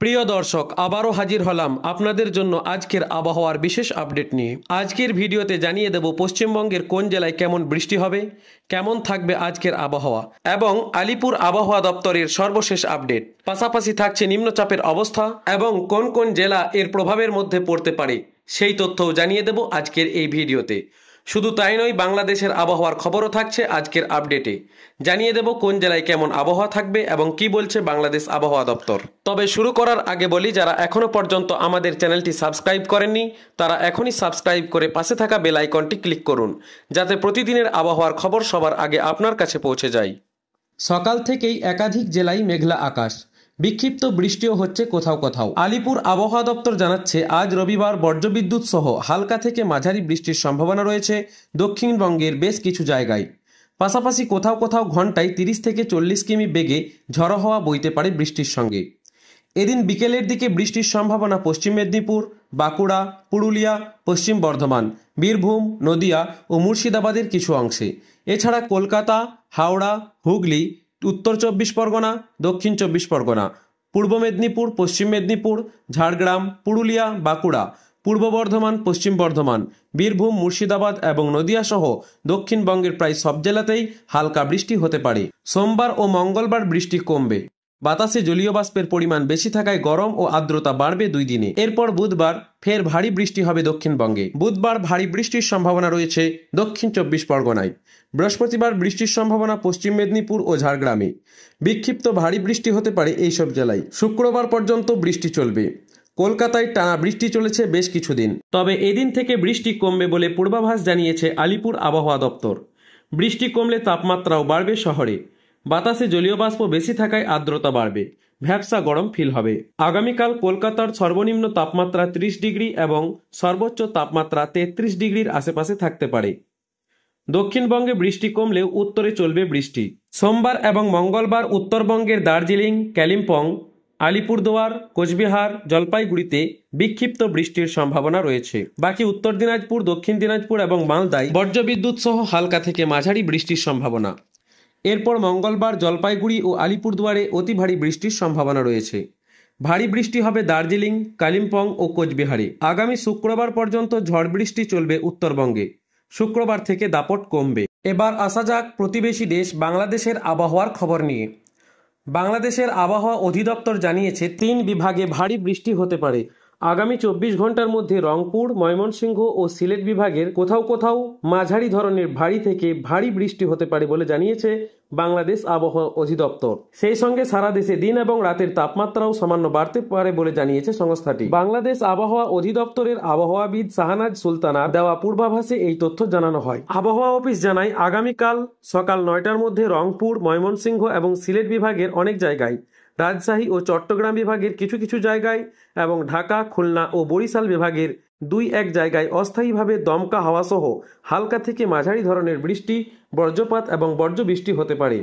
প্রিয় দর্শক, আবারও হাজির হলাম আপনাদের জন্য আজকের আবহাওয়ার বিশেষ আপডেট নিয়ে। আজকের ভিডিওতে জানিয়ে দেব পশ্চিমবঙ্গের কোন জেলায় কেমন বৃষ্টি হবে, কেমন থাকবে আজকের আবহাওয়া এবং আলিপুর আবহাওয়া দপ্তরের সর্বশেষ আপডেট। পাশাপাশি থাকছে নিম্নচাপের অবস্থা এবং কোন কোন জেলা এর প্রভাবের মধ্যে পড়তে পারে সেই তথ্যও জানিয়ে দেব আজকের এই ভিডিওতে। শুধু তাই নয়, বাংলাদেশের আবহাওয়ার খবরও থাকছে আজকের আপডেটে। জানিয়ে দেব কোন জেলায় কেমন আবহাওয়া থাকবে এবং কি বলছে বাংলাদেশ আবহাওয়া দপ্তর। তবে শুরু করার আগে বলি, যারা এখনো পর্যন্ত আমাদের চ্যানেলটি সাবস্ক্রাইব করেননি তারা এখনই সাবস্ক্রাইব করে পাশে থাকা বেল আইকনটি ক্লিক করুন, যাতে প্রতিদিনের আবহাওয়ার খবর সবার আগে আপনার কাছে পৌঁছে যায়। সকাল থেকেই একাধিক জেলায় মেঘলা আকাশ, বিক্ষিপ্ত বৃষ্টিও হচ্ছে কোথাও কোথাও। আলিপুর আবহাওয়া দপ্তর জানাচ্ছে, আজ রবিবার বজ্রবিদ্যুৎ সহ হালকা থেকে মাঝারি বৃষ্টির সম্ভাবনা রয়েছে দক্ষিণবঙ্গের বেশ কিছু জায়গায়। পাশাপাশি কোথাও কোথাও ঘন্টায় 30 থেকে 40 কিমি বেগে ঝড়ো হাওয়া বইতে পারে বৃষ্টির সঙ্গে। এদিন বিকেলের দিকে বৃষ্টির সম্ভাবনা পশ্চিম মেদিনীপুর, বাঁকুড়া, পুরুলিয়া, পশ্চিম বর্ধমান, বীরভূম, নদিয়া ও মুর্শিদাবাদের কিছু অংশে। এছাড়া কলকাতা, হাওড়া, হুগলি, উত্তর 24 পরগনা, দক্ষিণ 24 পরগনা, পূর্ব মেদিনীপুর, পশ্চিম মেদিনীপুর, ঝাড়গ্রাম, পুরুলিয়া, বাঁকুড়া, পূর্ব বর্ধমান, পশ্চিম বর্ধমান, বীরভূম, মুর্শিদাবাদ এবং নদিয়া সহ দক্ষিণবঙ্গের প্রায় সব জেলাতেই হালকা বৃষ্টি হতে পারে। সোমবার ও মঙ্গলবার বৃষ্টি কমবে। বাতাসে জলীয় বাষ্পের পরিমাণ বেশি থাকায় গরম ও আর্দ্রতা বাড়বে 2 দিনে। এরপর বুধবার ফের ভারী বৃষ্টি হবে দক্ষিণবঙ্গে। বুধবার ভারী বৃষ্টির সম্ভাবনা রয়েছে দক্ষিণ 24 পরগনায়। বৃহস্পতিবার বৃষ্টির সম্ভাবনা পশ্চিম মেদিনীপুর ও ঝাড়গ্রামে। বিক্ষিপ্ত ভারী বৃষ্টি হতে পারে এইসব জেলায়। শুক্রবার পর্যন্ত বৃষ্টি চলবে। কলকাতায় টানা বৃষ্টি চলেছে বেশ কিছুদিন, তবে এদিন থেকে বৃষ্টি কমবে বলে পূর্বাভাস জানিয়েছে আলিপুর আবহাওয়া দপ্তর। বৃষ্টি কমলে তাপমাত্রাও বাড়বে শহরে। বাতাসে জলীয় বাষ্প বেশি থাকায় আর্দ্রতা বাড়বে, ভ্যাপসা গরম ফিল হবে। আগামীকাল কলকাতার সর্বনিম্ন তাপমাত্রা 30 ডিগ্রি এবং সর্বোচ্চ তাপমাত্রা 33 ডিগ্রির আশেপাশে থাকতে পারে। দক্ষিণবঙ্গে বৃষ্টি কমলেও উত্তরে চলবে বৃষ্টি। সোমবার এবং মঙ্গলবার উত্তরবঙ্গের দার্জিলিং, কালিম্পং, আলিপুরদুয়ার, কোচবিহার, জলপাইগুড়িতে বিক্ষিপ্ত বৃষ্টির সম্ভাবনা রয়েছে। বাকি উত্তর দিনাজপুর, দক্ষিণ দিনাজপুর এবং মালদায় বজ্রবিদ্যুৎ সহ হালকা থেকে মাঝারি বৃষ্টির সম্ভাবনা। এরপর মঙ্গলবার জলপাইগুড়ি ও আলিপুরদুয়ারে অতি ভারী বৃষ্টির সম্ভাবনা রয়েছে। ভারী বৃষ্টি হবে দার্জিলিং, কালিম্পং ও কোচবিহারে। আগামী শুক্রবার পর্যন্ত ঝড় বৃষ্টি চলবে উত্তরবঙ্গে। শুক্রবার থেকে দাপট কমবে। এবার আসা যাক প্রতিবেশী দেশ বাংলাদেশের আবহাওয়ার খবর নিয়ে। বাংলাদেশের আবহাওয়া অধিদপ্তর জানিয়েছে, 3 বিভাগে ভারী বৃষ্টি হতে পারে। আগামী 24 ঘন্টার মধ্যে রংপুর, ময়মনসিংহ ও সিলেট বিভাগের কোথাও কোথাও মাঝারি ধরনের ভারী থেকে ভারী বৃষ্টি হতে পারে বলে জানিয়েছে বাংলাদেশ আবহাওয়া অধিদপ্তর। সেই সঙ্গে সারা দেশে দিন এবং রাতের তাপমাত্রাও সামান্য বাড়তে পারে বলে জানিয়েছে সংস্থাটি। বাংলাদেশ আবহাওয়া অধিদপ্তরের আবহাওয়াবিদ শাহনাজ সুলতানার দেওয়া পূর্বাভাসে এই তথ্য জানানো হয়। আবহাওয়া অফিস জানায়, আগামীকাল সকাল 9টার মধ্যে রংপুর, ময়মনসিংহ এবং সিলেট বিভাগের অনেক জায়গায়, রাজশাহী ও চট্টগ্রাম বিভাগের কিছু কিছু জায়গায় এবং ঢাকা, খুলনা ও বরিশাল বিভাগের 2-1 জায়গায় অস্থায়ীভাবে দমকা হাওয়া সহ হালকা থেকে মাঝারি ধরনের বৃষ্টি, বজ্রপাত এবং বজ্রবৃষ্টি হতে পারে।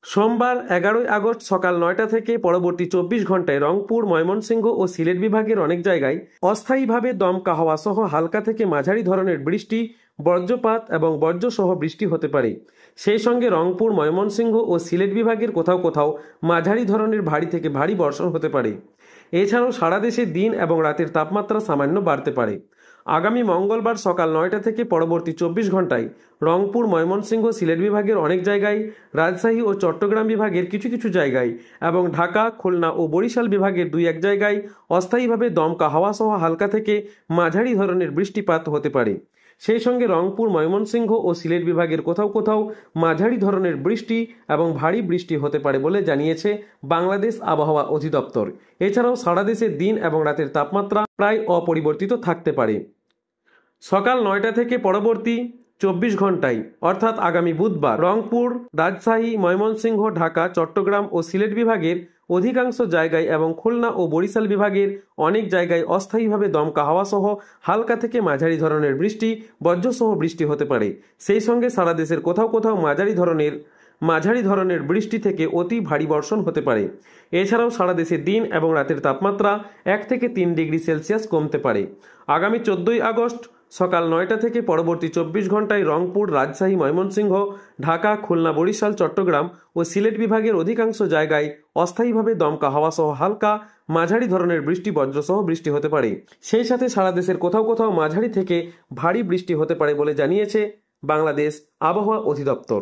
সোমবার 11ই আগস্ট সকাল 9টা থেকে পরবর্তী 24 ঘন্টায় রংপুর, ময়মনসিংহ ও সিলেট বিভাগের অনেক জায়গায় অস্থায়ীভাবে দমকা হাওয়া সহ হালকা থেকে মাঝারি ধরনের বৃষ্টি, বজ্রপাত এবং বজ্রসহ বৃষ্টি হতে পারে। সেই সঙ্গে রংপুর, ময়মনসিংহ ও সিলেট বিভাগের কোথাও কোথাও মাঝারি ধরনের ভারী থেকে ভারী বর্ষণ হতে পারে। এছাড়াও সারা দেশে দিন এবং রাতের তাপমাত্রা সামান্য বাড়তে পারে। আগামী মঙ্গলবার সকাল 9টা থেকে পরবর্তী 24 ঘন্টায় রংপুর, ময়মনসিংহ, সিলেট বিভাগের অনেক জায়গায়, রাজশাহী ও চট্টগ্রাম বিভাগের কিছু কিছু জায়গায় এবং ঢাকা, খুলনা ও বরিশাল বিভাগের 2-1 জায়গায় অস্থায়ীভাবে দমকা হাওয়া সহ হালকা থেকে মাঝারি ধরনের বৃষ্টিপাত হতে পারে। সেই সঙ্গে রংপুর, ময়মনসিংহ ও সিলেট বিভাগের কোথাও কোথাও মাঝারি ধরনের বৃষ্টি এবং ভারী বৃষ্টি হতে পারে বলে জানিয়েছে বাংলাদেশ আবহাওয়া অধিদপ্তর। এছাড়াও সারা দেশে দিন এবং রাতের তাপমাত্রা প্রায় অপরিবর্তিত থাকতে পারে। সকাল 9টা থেকে পরবর্তী 24 ঘন্টায় অর্থাৎ আগামী বুধবার রংপুর, রাজশাহী, ময়মনসিংহ, ঢাকা, চট্টগ্রাম ও সিলেট বিভাগের অধিকাংশ জায়গায় এবং খুলনা ও বরিশাল বিভাগের অনেক জায়গায় অস্থায়ীভাবে দমকা হাওয়া সহ হালকা থেকে মাঝারি ধরনের বৃষ্টি, বজ্রসহ বৃষ্টি হতে পারে। সেই সঙ্গে সারা দেশের কোথাও কোথাও মাঝারি ধরনের বৃষ্টি থেকে অতি ভারী বর্ষণ হতে পারে। এছাড়াও সারা দেশে দিন এবং রাতের তাপমাত্রা 1 থেকে 3 ডিগ্রি সেলসিয়াস কমতে পারে। আগামী 14ই আগস্ট সকাল 9টা থেকে পরবর্তী 24 ঘন্টায় রংপুর, রাজশাহী, ময়মনসিংহ, ঢাকা, খুলনা, বরিশাল, চট্টগ্রাম ও সিলেট বিভাগের অধিকাংশ জায়গায় অস্থায়ীভাবে দমকা হাওয়া সহ হালকা মাঝারি ধরনের বৃষ্টি, বজ্রসহ বৃষ্টি হতে পারে। সেই সাথে সারা দেশের কোথাও কোথাও মাঝারি থেকে ভারী বৃষ্টি হতে পারে বলে জানিয়েছে বাংলাদেশ আবহাওয়া অধিদপ্তর।